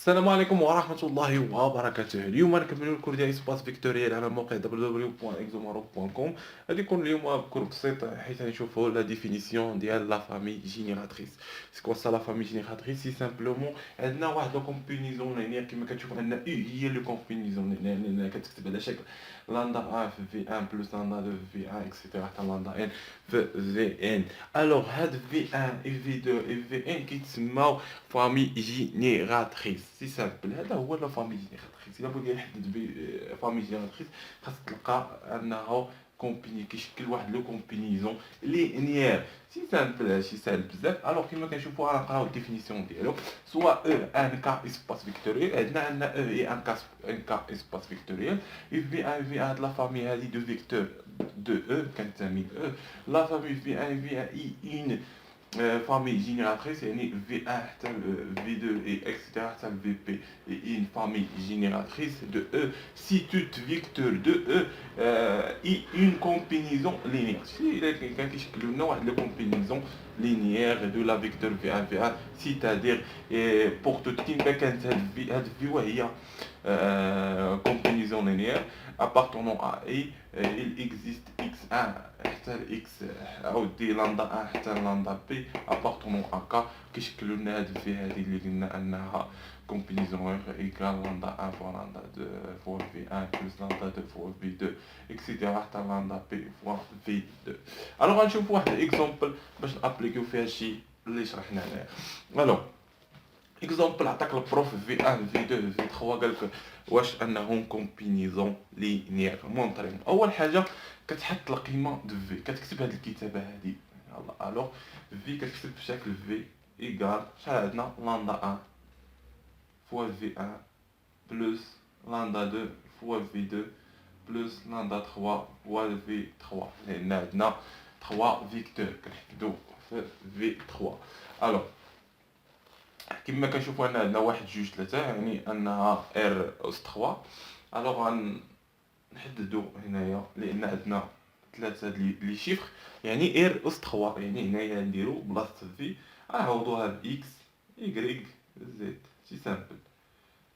السلام عليكم ورحمة الله وبركاته. اليوم نكملوا الكور ديال اسباس فيكتوريال على موقع www.exomaro.com. غادي يكون اليوم كور بسيط حيت غنشوفوا لا ديفينيسيون ديال لا فامي جينيراتريس. سي كوا سا لا فامي جينيراتريس؟ سي سامبلومون عندنا واحد لو كومبينيزون لينيير كما كتشوفوا عندنا او هي لو كومبينيزون لينيير كتكتب على شكل لاندا 1 في في 1 بلس لاندا 2 في 1 اكسيتيرا حتى لاندا ان في في ان. الوغ هاد في 1 اي في 2 اي في ان كيتسماو فامي جينيراتريس. سي سامبل، هذا هو لا فامي جينيراتريس. الا بغيتي نحدد فامي جينيراتريس خاص تلقى انه كومبيني كيشكل واحد لو كومبينيزون لينيير. سي سامبل، هادشي ساهل بزاف. الوغ كيما كنشوفوا غنقراو الديفينيسيون ديالو. سوا او ان كا اسباس فيكتوريال، عندنا او اي ان كا اسباس فيكتوريال. في ان في ان هاد لا فامي هادي دو فيكتور دو او كنسمي او. لا فامي في ان في ان اي اون famille génératrice, يعني V1 حتى V2 et etc. حتى VP et une famille génératrice de E si tout vecteur de E est une combinaison linéaire. Si كان كيشكلوا لنا واحد la combinaison linéaire de la vecteur V1 V1, c'est-à-dire pour toute كيما كانت هاد V وهي combinaison linéaire appartenant à I, il existe x1 حتى x عاودي لندا 1 حتى لندا بي appartenant à K كيشكلوا لنا هاد في هادي اللي قلنا انها كومبينيزون ايكال لندا 1 فوا لندا 2 فوا في 1 بلس لندا 2 فوا في 2 اكسيتيرا حتى لندا بي فوا في 2. الوغ غنشوفوا واحد اكزومبل باش نابليكيو فيها الشيء اللي شرحنا هنايا. الوغ اكزومبل عطاك البروف في 1 في 2 في 3 قالك واش انهم كومبينيزون لينيير. مونطريهم اول حاجه كتحط القيمه دو في، كتكتب هاد الكتابه هادي. يلا الوغ في كتكتب بشكل في ايكال شحال عندنا لندا 1 فوا في 1 بلس لندا 2 فوا في 2 بلس لندا 3 فوا في 3، لان عندنا 3 فيكتور كنحددو في 3. الوغ كما كنشوفوا هنا عندنا 1 2 3 يعني انها ار اس 3. الوغ غنحددو هنايا لان عندنا 3 لي شيفر يعني ار اس 3، يعني هنايا نديرو بلاصه في غنعوضوها ب اكس ايكغيك زد. سي سامبل،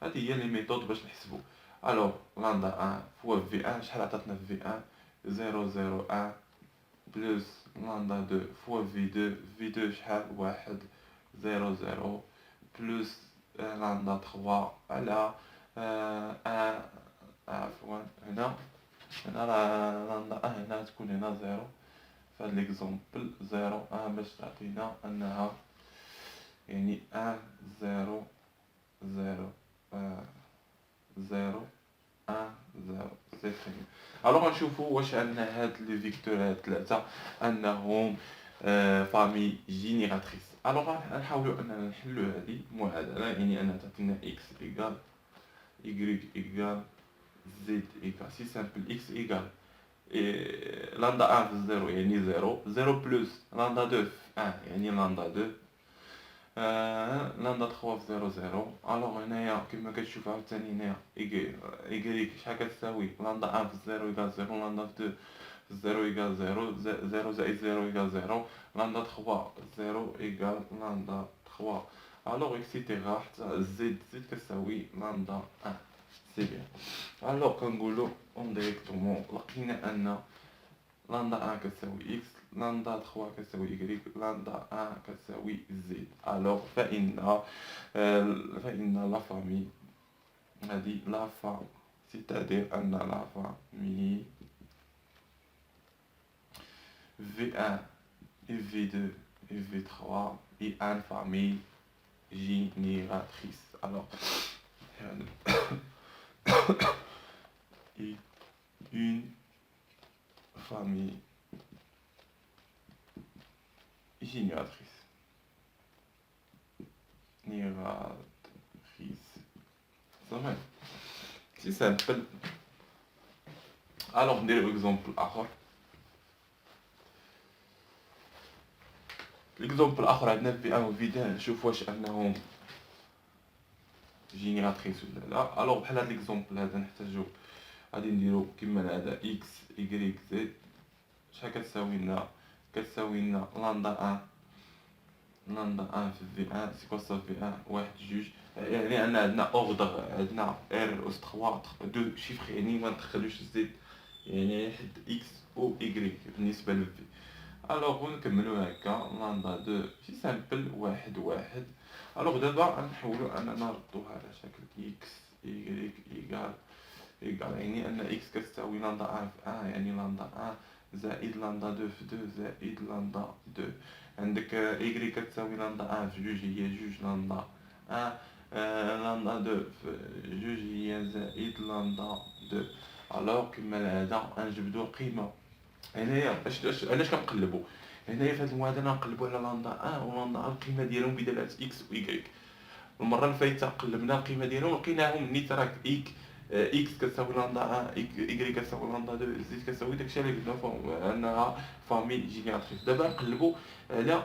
هادي هي لي ميثود باش نحسبو. الوغ لندا 1 فوا في 1 شحال عطاتنا في 1 0 0 1 بلس لندا 2 فوا في 2 في 2 شحال 1 0 0 بلس لندا 3 على 1 عفوا هنا لندا 1 هنا تكون هنا 0 في هاد ليكزومبل 0 1 باش تعطينا انها يعني 1 0 0 0 1 0 سي تري بيان. الوغ غنشوفو واش عندنا هاد لي فيكتور هاد 3 انهم فامي جينيراتريس. الوغ غنحاولو اننا نحلو هادي معادله، يعني انها تعطينا اكس ايكال y ايكال زد ايكال سي سامبل اكس ايكال لندا 1 في 0 يعني 0 0 بلس لندا 2 في 1 يعني لندا 2 لندا 3 في 0 0. الوغ هنايا كما كتشوف عاوتاني هنايا ايكغيك شحال كتساوي لندا 1 في 0 ايكال 0 لندا 2 في 0 ايكال 0 0 زائد 0 ايكال 0 لندا 3 0 ايكال لندا 3. الوغ اكسيتيرا حتى زد كتساوي لندا 1. سي بيان. الوغ كنقولو ديريكتومون لقينا ان لندا 1 كتساوي اكس لندا 3 كتساوي y لندا 1 كتساوي زد. الوغ فإن لا فامي هذه لا فام سيتادير أن لا فامي V1 et V2 et V3 est une famille génératrice. Alors, et une famille génératrice. صافي سي سامبل. الوغ نديرو اكزومبل اخر. الاكزومبل الاخر عندنا في 1 و في 2 نشوف واش انهم جينيراتريس ولا لا. الوغ بحال هاد ليكزومبل هذا نحتاجو غادي نديرو كيما هذا اكس ايكغيك زد شحال كتساوي لنا لندا 1 لندا 1 في في 1 سي كوا سا في 1 1 2 يعني أن عندنا اوردر، عندنا ار اس 3 دو شيفر، يعني ما ندخلوش الزيت، يعني حد اكس و ايكغيك بالنسبة للفي. الوغ نكملو هكا لندا دو سي سامبل واحد واحد. الوغ دابا نحاولو اننا نردوها على شكل اكس ايكغيك ايكال ايكال، يعني ان اكس كتساوي لندا ان في ان، يعني لندا ان زائد لندا دو في دو زائد لندا دو. عندك ايكغيك كتساوي لندا ان في جوج هي جوج لندا ان، لندا دو في جوج هي زائد لندا دو. الوغ كيما العادة غنجبدو القيمة. هنايا علاش كنقلبو؟ هنايا في هاد المعادلة نقلبو على لندا ان و لندا ان القيمة ديالهم بدلالة اكس و ايكغيك. المره اللي فايته قلبنا القيمه ديالهم لقيناهم نيت راك اكس كتساوي لندا ان ايكغيك كتساوي لندا دو زيد كتساوي داكشي اللي قلنا انها فامي جينيراتريس. دابا نقلبوا على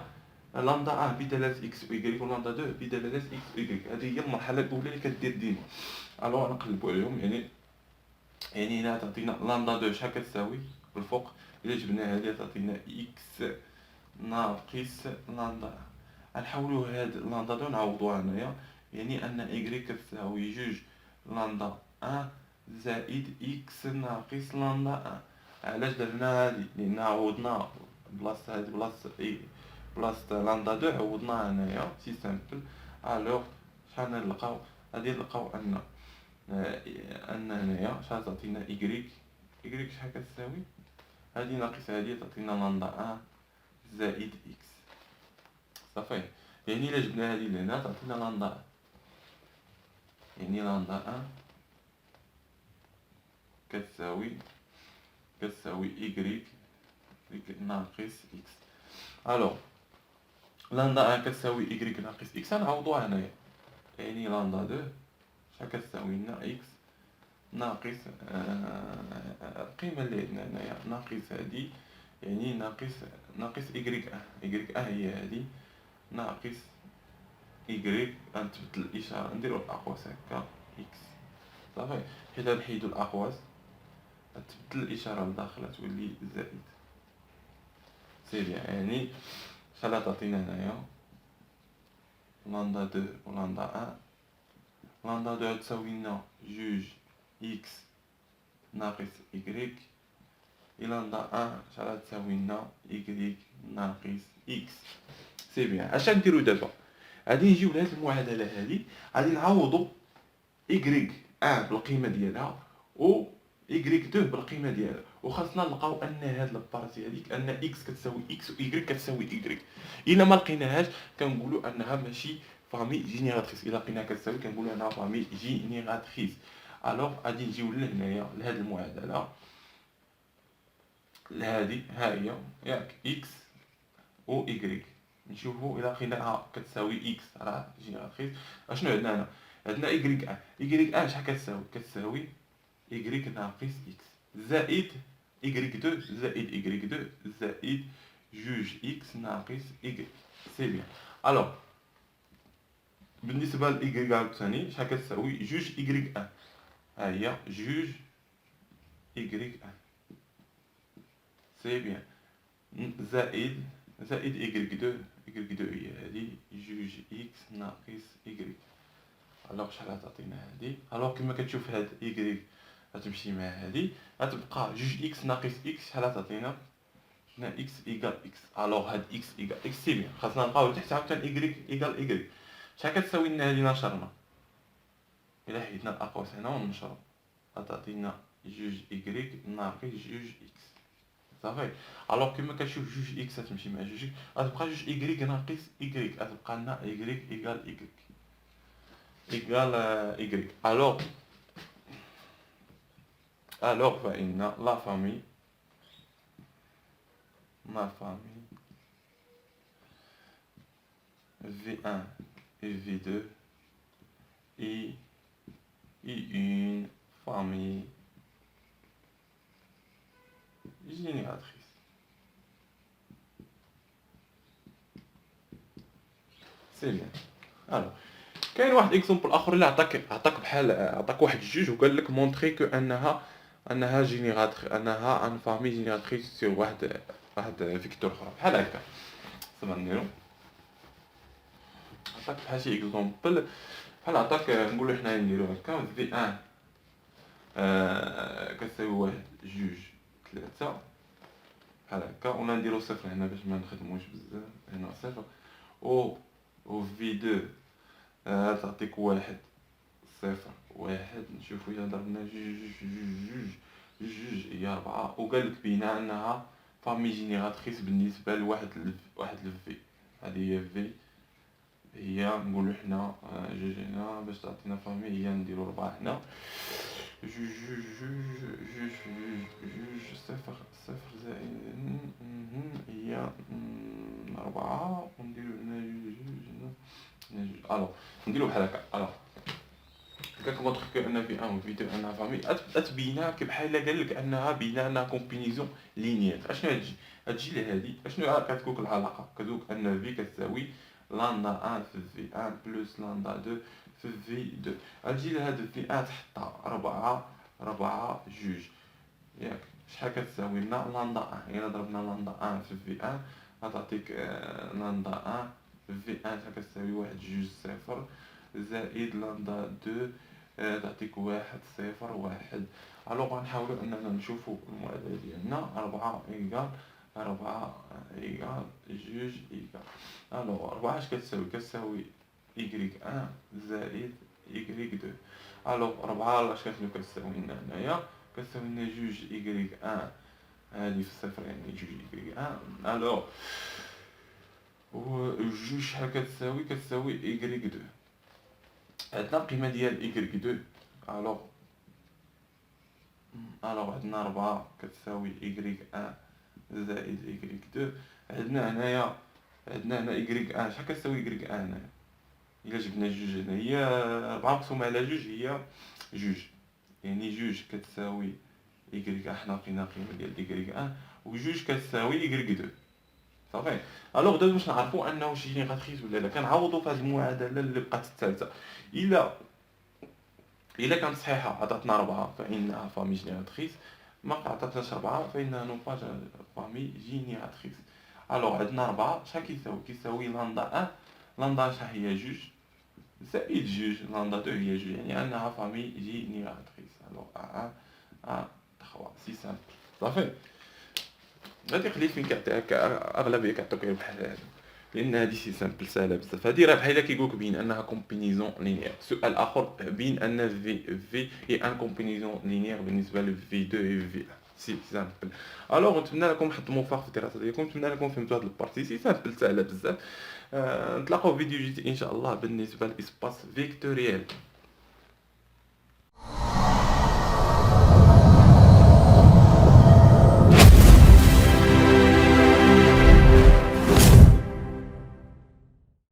لندا ان بدلاله اكس و ايكغيك و لندا دو بدلاله اكس و ايكغيك. هذه هي المرحله الاولى اللي كدير ديما. الوغ نقلبوا عليهم، يعني هنا تعطينا لندا دو شحال كتساوي الفوق، الا جبنا هذه تعطينا اكس ناقص لندا. غنحاولوا هاد لندا دو نعوضوها هنايا، يعني ان ايكغيك كتساوي جوج لندا ان زائد اكس ناقص لندا ان. علاش درنا هادي؟ لان عوضنا بلاصه هادي بلاصه لندا دو عوضناها هنايا سي سامبل. الوغ شحال نلقاو؟ غادي نلقاو ان هنايا شحال تعطينا ايكغيك شحال كتساوي؟ هادي ناقص هادي تعطينا لندا ان زائد اكس. صافي، يعني الا جبنا هادي لهنا تعطينا لندا، يعني لندا ان كتساوي ايكغيك ناقص اكس. الوغ لندا ان كتساوي ايكغيك ناقص اكس غنعوضوها هنايا، يعني لندا دو شحال كتساوي لنا اكس ناقص القيمة اللي عندنا هنايا ناقص هادي، يعني ناقص ايكغيك ان. ايكغيك ان هي هادي ناقص إيكغيك، غنتبدل الإشارة نديرو الأقواس هكا إكس. صافي، حيت غنحيدو الأقواس غتبدل الإشارة لداخل تولي زائد. سي بيان، يعني شحال تعطينا هنايا؟ لندا دو و لندا ان. لندا دو غتساوي لنا جوج إكس ناقص إيكغيك، لندا ان شحال غتساوي لنا؟ إيكغيك ناقص إكس. سي بيان، اش غنديرو دابا؟ غادي نجيو لهاد المعادلة هادي، غادي نعوضو إيكغيك ان بالقيمة ديالها و إيكغيك دو بالقيمة ديالها، وخاصنا نلقاو ان هاد البارتي هاديك ان اكس كتساوي اكس و إيكغيك كتساوي إيكغيك. الا ما لقيناهاش كنقولوا انها ماشي فامي جينيراتريس، الا لقيناها كتساوي كنقولوا انها فامي جينيراتريس. الوغ غادي نجيو لهنايا لهاد المعادلة لهادي، ها هي ياك اكس و إيكغيك، نشوفو الا لقيناها كتساوي اكس راه جينيراتريس. اشنو عندنا هنا؟ عندنا إيكغيك ان. إيكغيك ان شحال كتساوي إيكغيك ناقص إكس زائد إيكغيك دو زائد إيكغيك دو زائد جوج إكس ناقص إيكغيك. سي بيان. ألوغ بالنسبة لإيكغيك عاوتاني شحال كتساوي؟ جوج إيكغيك أن. ها هي جوج إيكغيك أن. سي بيان، زائد إيكغيك دو. إيكغيك دو هي هادي جوج إكس ناقص إيكغيك. ألوغ شحال تعطينا هادي؟ ألوغ كيما كتشوف هاد إيكغيك غتمشي مع هادي، غتبقى جوج إكس ناقص إكس شحال تعطينا؟ هنا إكس إيكال إكس. ألوغ هاد إكس إيكال إكس سي بيان، خاصنا نلقاو تحت عاوتاني إيكغيك إيكال إيكغيك. شحال كتساوي لنا هادي نشرنا؟ إلا حيدنا الأقواس هنا ونشرو غتعطينا جوج إيكغيك ناقص جوج إكس. صافي، ألوغ كيما كتشوف جوج إكس غتمشي مع جوج إكس غتبقى جوج إيكغيك ناقص إيكغيك، غتبقى لنا إيكغيك إيكال إيكغيك إيكال إيكغيك. ألوغ فإن لا فامي V1 et V2 et une famille génératrice. سي بيان. الو كاين واحد اكزومبل اخر اللي عطاك بحال عطاك واحد الجوج وقال لك مونطري كو انها جينيراتر انها ان فامي جينيراتريس سور واحد فيكتور اخرى بحال هكا. صافي نديرو عطاك بحال شي اكزومبل. بحال عطاك نقولو حنايا نديرو هكا في ان كتساوي 1 2 3 بحال هكا، ولا نديرو صفر هنا باش ما نخدموش بزاف، هنا صفر، و في 2 تعطيك 1 0 1. نشوفو إلا ضربنا جوج هي 4، وقالك بينا أنها فامي جينيراتريس بالنسبة لواحد الفي. هادي هي في، هي نقولو حنا جوج هنا باش تعطينا فامي، هي نديرو 4 هنا، جوج صفر صفر زائد هي 4، ونديرو هنا جوج. الوغ نديرو بحال هكا. الوغ كنمونطخ ان في 1 و في 2 انها فامي، اتبينا كبحال قالك انها بينا انها كومبينيزون لينيير. اشنو هتجي لهادي اشنو كتكون العلاقه؟ كتقول ان في كتساوي لاندا 1 في في 1 بلس لاندا 2 في في 2. غتجي لهاد في 1 تحطها 4 جوج، ياك شحال كتساوي لنا لاندا 1؟ الا ضربنا لاندا 1 في في 1 غتعطيك لاندا 1 في 1 كتساوي 1 جوج صفر زائد لاندا 2 تعطيك 1 صفر 1. الوغ غنحاولو اننا نشوفو المعادلة ديالنا 4 إيكال 4 إيكال جوج إيكال. الوغ 4 اش كتساوي؟ كتساوي إكغيك 1 زائد إكغيك 2. الوغ 4 اش كتساوي لنا هنايا؟ كتساوي لنا جوج إكغيك 1 هادي في الصفر يعني جوج إكغيك 1. الوغ و جوج شحال كتساوي؟ كتساوي إكغيك 2. عندنا القيمة ديال إكغيك 2. الوغ عندنا 4 كتساوي إكغيك 1 زائد إكغيك 2. عندنا هنايا إكغيك 1 شحال كتساوي إكغيك 1 هنايا؟ إلا جبنا جوج هنا هي 4 مقسومة على جوج هي جوج، يعني جوج كتساوي إكغيك 1. حنا لقينا القيمة ديال إكغيك 1 وجوج كتساوي إكغيك 2. صافي. الوغ دابا باش نعرفو انه جينيراتريس ولا لا، كنعوضو في هاد المعادلة اللي بقات الثالثة. إلا كانت صحيحة عطاتنا 4 فإنها فامي جينيراتريس، ما عطاتناش 4 فإنها نو با فامي جينيراتريس. الوغ عندنا 4 شحال كيساوي لاندا 1، لاندا شحال هي جوج زائد جوج، لاندا 2 هي جوج، يعني أنها فامي جينيراتريس. الوغ 1 1 3 سي سامبل. صافي. غادي خليت فين كيعطيك اغلبيه كيعطيوك غير بحال هادو، لان هادي سي سامبل ساهله بزاف. هادي راه بحال كيقولك بين انها كومبينيزون لينيير. السؤال الاخر بين ان في هي ان كومبينيزون لينيير بالنسبه ل في 2 و في 1. سي سامبل. الوغ نتمنى لكم حظ موفق في الدراسه ديالكم، نتمنى لكم فهمتوا هاد البارتي سي سامبل ساهله بزاف. نتلاقاو في فيديو جديد ان شاء الله بالنسبه لاسباس فيكتوريال.